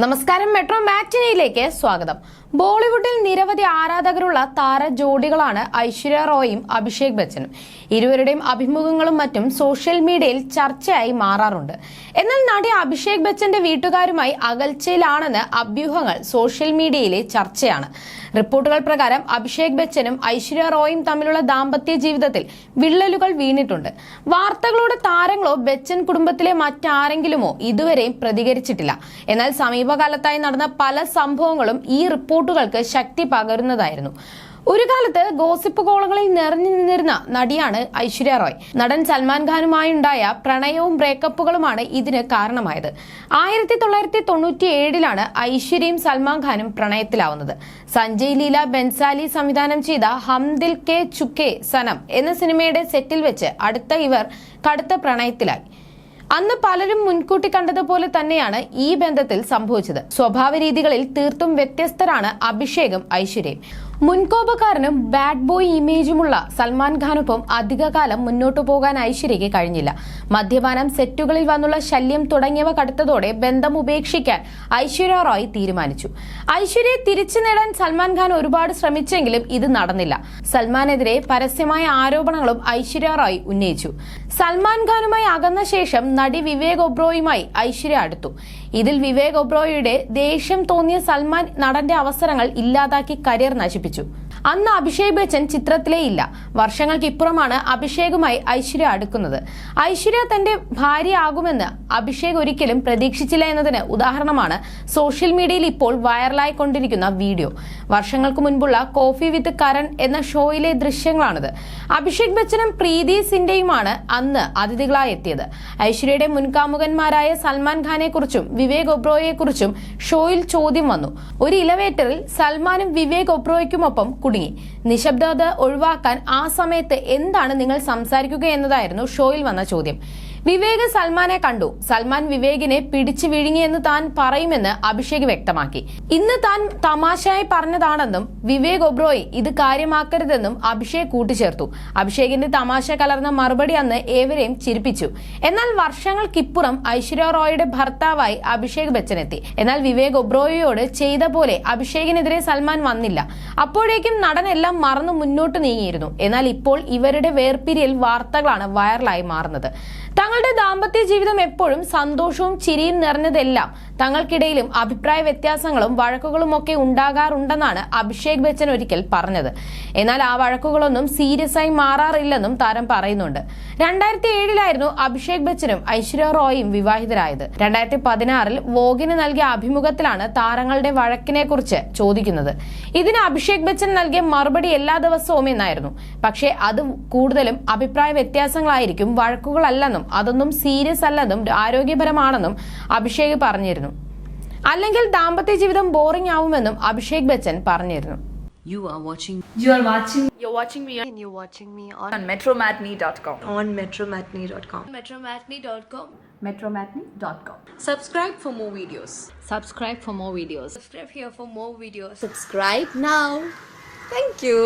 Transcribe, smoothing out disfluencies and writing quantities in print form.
നമസ്കാരം, മെട്രോ മാറ്റിനിയിലേക്ക് സ്വാഗതം. ബോളിവുഡിൽ നിരവധി ആരാധകരുള്ള താര ജോഡികളാണ് ഐശ്വര്യ റോയും അഭിഷേക് ബച്ചനും. ഇരുവരുടെയും അഭിമുഖങ്ങളും മറ്റും സോഷ്യൽ മീഡിയയിൽ ചർച്ചയായി മാറാറുണ്ട്. എന്നാൽ നടി അഭിഷേക് ബച്ചന്റെ വീട്ടുകാരുമായി അകൽച്ചയിലാണെന്ന് അഭ്യൂഹങ്ങൾ സോഷ്യൽ മീഡിയയിലെ ചർച്ചയാണ്. റിപ്പോർട്ടുകൾ പ്രകാരം അഭിഷേക് ബച്ചനും ഐശ്വര്യ റോയും തമ്മിലുള്ള ദാമ്പത്യ ജീവിതത്തിൽ വിള്ളലുകൾ വീണിട്ടുണ്ട്. വാർത്തകളോട് താരങ്ങളോ ബച്ചൻ കുടുംബത്തിലെ മറ്റാരെങ്കിലുമോ ഇതുവരെയും പ്രതികരിച്ചിട്ടില്ല. എന്നാൽ സമീപകാലത്തായി നടന്ന പല സംഭവങ്ങളും ഈ റിപ്പോർട്ടുകൾക്ക് ശക്തി പകരുന്നതായിരുന്നു. ഒരു കാലത്ത് ഗോസിപ്പ് കോളങ്ങളിൽ നിറഞ്ഞു നിന്നിരുന്ന നടിയാണ് ഐശ്വര്യ റോയ്. നടൻ സൽമാൻ ഖാനുമായുണ്ടായ പ്രണയവും ബ്രേക്കപ്പുകളുമാണ് ഇതിന് കാരണമായത്. 1997 ഐശ്വര്യയും സൽമാൻ ഖാനും പ്രണയത്തിലാവുന്നത്. സഞ്ജയ് ലീല ബൻസാലി സംവിധാനം ചെയ്ത ഹം ദിൽ കെ ചുക്കെ സനം എന്ന സിനിമയുടെ സെറ്റിൽ വെച്ച് ഇവർ കടുത്ത പ്രണയത്തിലായി. അന്ന് പലരും മുൻകൂട്ടി കണ്ടതുപോലെ തന്നെയാണ് ഈ ബന്ധത്തിൽ സംഭവിച്ചത്. സ്വഭാവ രീതികളിൽ തീർത്തും വ്യത്യസ്തരാണ് അഭിഷേകും ഐശ്വര്യയും. മുൻകോപക്കാരനും ബാഡ് ബോയ് ഇമേജുമുള്ള സൽമാൻ ഖാനൊപ്പം അധികകാലം മുന്നോട്ടു പോകാൻ ഐശ്വര്യയ്ക്ക് കഴിഞ്ഞില്ല. മദ്യപാനം, സെറ്റുകളിൽ വന്നുള്ള ശല്യം തുടങ്ങിയവ കടുത്തതോടെ ബന്ധം ഉപേക്ഷിക്കാൻ ഐശ്വര്യ റോയ് തീരുമാനിച്ചു. ഐശ്വര്യയെ തിരിച്ചു നേടാൻ സൽമാൻ ഖാൻ ഒരുപാട് ശ്രമിച്ചെങ്കിലും ഇത് നടന്നില്ല. സൽമാനെതിരെ പരസ്യമായ ആരോപണങ്ങളും ഐശ്വര്യ റോയ് ഉന്നയിച്ചു. സൽമാൻ ഖാനുമായി അകന്ന ശേഷം നടി വിവേക് ഒബ്രോയുമായി ഐശ്വര്യ അടുത്തു. ഇതിൽ വിവേക് ഒബ്രോയുടെ ദേഷ്യം തോന്നിയ സൽമാൻ നടന്റെ അവസരങ്ങൾ ഇല്ലാതാക്കി കരിയർ നശിപ്പിച്ചു. അന്ന് അഭിഷേക് ബച്ചൻ ചിത്രത്തിലേ ഇല്ല. വർഷങ്ങൾക്കിപ്പുറമാണ് അഭിഷേകുമായി ഐശ്വര്യ അടുക്കുന്നത്. ഐശ്വര്യ തന്റെ ഭാര്യയാകുമെന്ന് അഭിഷേക് ഒരിക്കലും പ്രതീക്ഷിച്ചില്ല എന്നതിന് ഉദാഹരണമാണ് സോഷ്യൽ മീഡിയയിൽ ഇപ്പോൾ വൈറലായിക്കൊണ്ടിരിക്കുന്ന വീഡിയോ. വർഷങ്ങൾക്ക് മുൻപുള്ള കോഫി വിത്ത് കരൺ എന്ന ഷോയിലെ ദൃശ്യങ്ങളാണിത്. അഭിഷേക് ബച്ചനും പ്രീതി സിന്റെയുമാണ് അന്ന് അതിഥികളായി എത്തിയത്. ഐശ്വര്യയുടെ മുൻകാമുകന്മാരായ സൽമാൻ ഖാനെ കുറിച്ചും വിവേക് ഒബ്രോയെ കുറിച്ചും ഷോയിൽ ചോദ്യം വന്നു. ഒരു ഇലവേറ്ററിൽ സൽമാനും വിവേക് ഒബ്രോയ്ക്കുമൊപ്പം കുടുങ്ങി. നിശബ്ദത ഒഴിവാക്കാൻ ആ സമയത്ത് എന്താണ് നിങ്ങൾ സംസാരിക്കുക എന്നതായിരുന്നു ഷോയിൽ വന്ന ചോദ്യം. വിവേക് സൽമാനെ കണ്ടു. സൽമാൻ വിവേകിനെ പിടിച്ചു വിഴുങ്ങിയെന്ന് താൻ പറയുമെന്ന് അഭിഷേക് വ്യക്തമാക്കി. ഇന്ന് താൻ തമാശയായി പറഞ്ഞതാണെന്നും വിവേക് ഒബ്രോയ് ഇത് കാര്യമാക്കരുതെന്നും അഭിഷേക് കൂട്ടിച്ചേർത്തു. അഭിഷേകിന്റെ തമാശ കലർന്ന മറുപടി അന്ന് ഏവരെയും ചിരിപ്പിച്ചു. എന്നാൽ വർഷങ്ങൾക്കിപ്പുറം ഐശ്വര്യ റോയുടെ ഭർത്താവായി അഭിഷേക് ബച്ചൻ എത്തി. എന്നാൽ വിവേക് ഒബ്രോയോട് ചെയ്ത പോലെ അഭിഷേകിനെതിരെ സൽമാൻ വന്നില്ല. അപ്പോഴേക്കും നടൻ എല്ലാം മറന്നു മുന്നോട്ട് നീങ്ങിയിരുന്നു. എന്നാൽ ഇപ്പോൾ ഇവരുടെ വേർപിരിയൽ വാർത്തകളാണ് വൈറലായി മാറുന്നത്. തങ്ങളുടെ ദാമ്പത്യ ജീവിതം എപ്പോഴും സന്തോഷവും ചിരിയും നിറഞ്ഞതെല്ലാം തങ്ങൾക്കിടയിലും അഭിപ്രായ വ്യത്യാസങ്ങളും വഴക്കുകളും ഒക്കെ ഉണ്ടാകാറുണ്ടെന്നാണ് അഭിഷേക് ബച്ചൻ ഒരിക്കൽ പറഞ്ഞത്. എന്നാൽ ആ വഴക്കുകളൊന്നും സീരിയസ് ആയി മാറാറില്ലെന്നും താരം പറയുന്നുണ്ട്. 2007 അഭിഷേക് ബച്ചനും ഐശ്വര്യ റോയും വിവാഹിതരായത്. 2016 വോഗിന് നൽകിയ അഭിമുഖത്തിലാണ് താരങ്ങളുടെ വഴക്കിനെ കുറിച്ച് ചോദിക്കുന്നത്. ഇതിന് അഭിഷേക് ബച്ചൻ നൽകിയ മറുപടി എല്ലാ ദിവസവും എന്നായിരുന്നു. പക്ഷേ അത് കൂടുതലും അഭിപ്രായ വ്യത്യാസങ്ങളായിരിക്കും, വഴക്കുകളല്ലെന്നും അതൊന്നും സീരിയസ് അല്ലെന്നും ആരോഗ്യപരമാണെന്നും അഭിഷേക് പറഞ്ഞിരുന്നു. അല്ലെങ്കിൽ ദാമ്പത്യ ജീവിതം ബോറിംഗ് ആവുമെന്നും അഭിഷേക് ബച്ചൻ പറഞ്ഞിരുന്നു. You're watching me and you're watching me on metromatney.com. on metromatney.com. metromatney.com. Subscribe for more videos. Subscribe for more videos. Subscribe here for more videos. Subscribe now. Thank you.